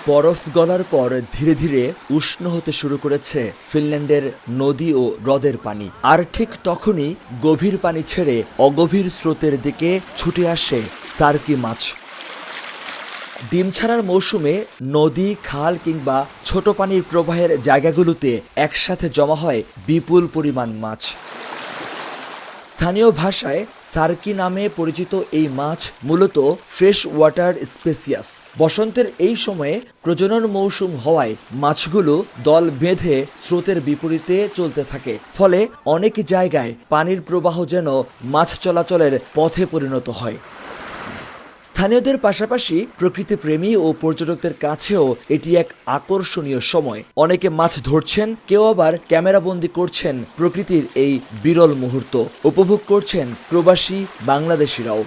বরফ গলার পর ধীরে ধীরে উষ্ণ হতে শুরু করেছে ফিনল্যান্ডের নদী ও হ্রদের পানি। আর ঠিক তখনই গভীর পানি ছেড়ে অগভীর স্রোতের দিকে ছুটে আসে সার্কি মাছ। ডিম ছাড়ার মৌসুমে নদী, খাল কিংবা ছোট পানির প্রবাহের জায়গাগুলোতে একসাথে জমা হয় বিপুল পরিমাণ মাছ। স্থানীয় ভাষায় সার্কি নামে পরিচিত এই মাছ মূলত ফ্রেশ ওয়াটার স্পেসিয়াস। বসন্তের এই সময়ে প্রজনন মৌসুম হওয়ায় মাছগুলো দল বেঁধে স্রোতের বিপরীতে চলতে থাকে, ফলে অনেক জায়গায় পানির প্রবাহ যেন মাছ চলাচলের পথে পরিণত হয়। স্থানীয়দের পাশাপাশি প্রকৃতিপ্রেমী ও পর্যটকদের কাছেও এটি এক আকর্ষণীয় সময়। অনেকে মাছ ধরছেন, কেউ আবার ক্যামেরাবন্দি করছেন প্রকৃতির এই বিরল মুহূর্ত। উপভোগ করছেন প্রবাসী বাংলাদেশিরাও।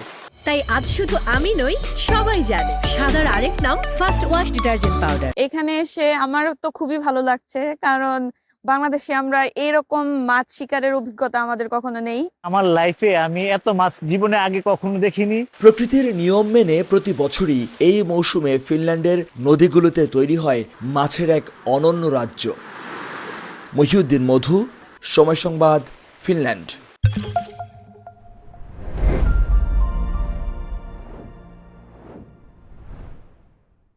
তাই আজ শুধু আমি নই, সবাই জানে সাদার আরেক নাম ফার্স্ট ওয়াশ ডিটারজেন্ট পাউডার। এখানে এসে আমার তো খুবই ভালো লাগছে, কারণ বাংলাদেশে আমরা এরকম মাছ শিকারের অভিজ্ঞতা আমাদের কখনো নেই। আমার লাইফে আমি এত মাছ জীবনে আগে কখনো দেখিনি। প্রকৃতির নিয়ম মেনে প্রতি বছরই এই মৌসুমে ফিনল্যান্ডের নদীগুলোতে তৈরি হয় মাছের এক অনন্য রাজ্য। মহিউদ্দিন মধু, সময় সংবাদ, ফিনল্যান্ড।